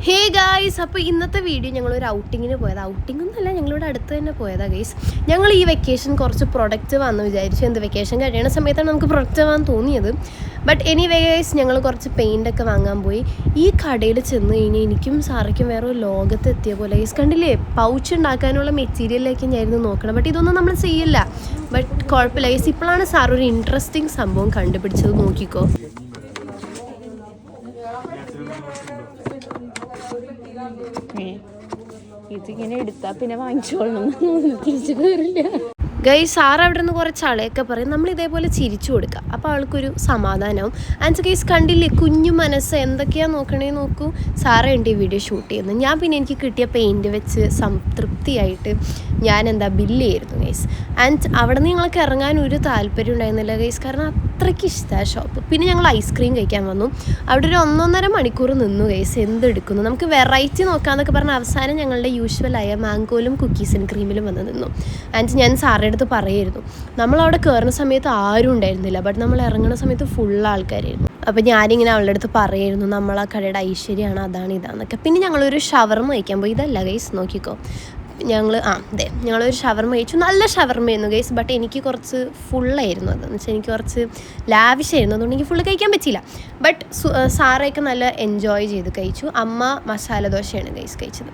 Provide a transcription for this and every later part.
Hey guys, അപ്പോൾ ഇന്നത്തെ video ഞങ്ങളൊരു ഔട്ടിങ്ങിന് പോയത്. ഔട്ടിങ്ങൊന്നുമല്ല, ഞങ്ങളിവിടെ അടുത്ത് തന്നെ പോയതാണ് ഗൈസ്. ഞങ്ങൾ ഈ വെക്കേഷൻ കുറച്ച് പ്രൊഡക്റ്റ് വന്ന് വിചാരിച്ചു. എന്ത് വെക്കേഷൻ കഴിയുന്ന സമയത്താണ് നമുക്ക് പ്രൊഡക്റ്റ് വാങ്ങാൻ തോന്നിയത്. ബട്ട് എനിവേ ഗൈസ്, ഞങ്ങൾ കുറച്ച് പെയിൻ്റൊക്കെ വാങ്ങാൻ പോയി. ഈ കടയിൽ ചെന്ന് കഴിഞ്ഞാൽ എനിക്കും സാറയ്ക്കും വേറെ ഒരു ലോകത്തെത്തിയ പോലെ ഗൈസ്. കണ്ടില്ലേ, പൗച്ച് ഉണ്ടാക്കാനുള്ള മെറ്റീരിയലിലേക്ക് ഞാനിരുന്ന് നോക്കണം. ബട്ട് ഇതൊന്നും നമ്മൾ ചെയ്യില്ല. ബട്ട് കുഴപ്പമില്ല ഗൈസ്, ഇപ്പോഴാണ് സാർ ഒരു ഇൻട്രസ്റ്റിംഗ് സംഭവം കണ്ടുപിടിച്ചത്. നോക്കിക്കോ. ഇതിങ്ങനെ എടുത്താൽ പിന്നെ വാങ്ങിച്ചോളണം, തിരിച്ചു കയറില്ല. ഗൈസ്, സാർ അവിടെ നിന്ന് കുറച്ച് ആളെയൊക്കെ പറയും, നമ്മൾ ഇതേപോലെ ചിരിച്ചു കൊടുക്കുക, അപ്പോൾ അവൾക്കൊരു സമാധാനമാവും. ആൻഡ് ഗൈസ്, കണ്ടില്ലേ കുഞ്ഞു മനസ്സ് എന്തൊക്കെയാണ് നോക്കണേ നോക്കൂ. സാറേ ഉണ്ട് ഈ വീഡിയോ ഷൂട്ട് ചെയ്യുന്നത്. ഞാൻ പിന്നെ എനിക്ക് കിട്ടിയ പെയിൻറ്റ് വെച്ച് സംതൃപ്തിയായിട്ട് ഞാൻ ബില്ല് ചെയ്യായിരുന്നു ഗൈസ്. ആൻഡ് അവിടെ നിന്ന് ഞങ്ങൾക്ക് ഇറങ്ങാൻ ഒരു താല്പര്യം ഉണ്ടായിരുന്നില്ല ഗൈസ്, കാരണം അത്രയ്ക്ക് ഇഷ്ടമാണ് ഷോപ്പ്. പിന്നെ ഞങ്ങൾ ഐസ്ക്രീം കഴിക്കാൻ വന്നു. അവിടെ ഒരു 1.5 മണിക്കൂർ നിന്നു ഗൈസ്. എന്തെടുക്കുന്നു, നമുക്ക് വെറൈറ്റി നോക്കാമെന്നൊക്കെ പറഞ്ഞ അവസാനം ഞങ്ങളുടെ യൂഷ്വലായ മാംഗോയിലും കുക്കീസ് ആൻഡ് ക്രീമിലും വന്ന് നിന്നു. ആൻഡ് ഞാൻ സാറിൻ്റെ അടുത്ത് പറയായിരുന്നു, നമ്മളവിടെ കയറുന്ന സമയത്ത് ആരും ഉണ്ടായിരുന്നില്ല, ബട്ട് നമ്മൾ ഇറങ്ങുന്ന സമയത്ത് ഫുൾ ആൾക്കാരായിരുന്നു. അപ്പോൾ ഞാനിങ്ങനെ അവളുടെ അടുത്ത് പറയായിരുന്നു, നമ്മൾ ആ കടയുടെ ഐശ്വര്യമാണ്, അതാണ് ഇതാന്നൊക്കെ. പിന്നെ ഞങ്ങളൊരു ഷവർമ കഴിക്കാൻ പോയി. ഇതല്ല ഗൈസ്, നോക്കിക്കോ. ഞങ്ങളൊരു ഷവർമ കഴിച്ചു. നല്ല ഷവർമയായിരുന്നു ഗൈസ്. ബട്ട് എനിക്ക് കുറച്ച് ഫുള്ളായിരുന്നു. അതെന്ന് വെച്ചാൽ എനിക്ക് കുറച്ച് ലാവിഷായിരുന്നു, അതുകൊണ്ട് എനിക്ക് ഫുള്ള് കഴിക്കാൻ പറ്റിയില്ല. ബട്ട് സാറൊക്കെ നല്ല എൻജോയ് ചെയ്ത് കഴിച്ചു. അമ്മ മസാല ദോശയാണ് ഗൈസ് കഴിച്ചത്.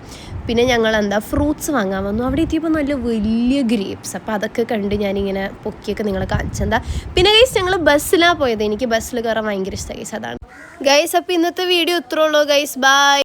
പിന്നെ ഞങ്ങൾ ഫ്രൂട്ട്സ് വാങ്ങാൻ വന്നു. അവിടെ എത്തിയപ്പോൾ നല്ല വലിയ ഗ്രേപ്സ്. അപ്പോൾ അതൊക്കെ കണ്ട് ഞാനിങ്ങനെ പൊക്കിയൊക്കെ നിങ്ങളെ കാണിച്ചെന്താ. പിന്നെ ഗൈസ്, ഞങ്ങൾ ബസ്സിലാണ് പോയത്. എനിക്ക് ബസ്സിൽ കയറാൻ ഭയങ്കര ഇഷ്ടമായി ഗൈസ്. അതാണ് ഗൈസ്. അപ്പോൾ ഇന്നത്തെ വീഡിയോ ഇത്രേ ഉള്ളൂ ഗൈസ്. ബൈ.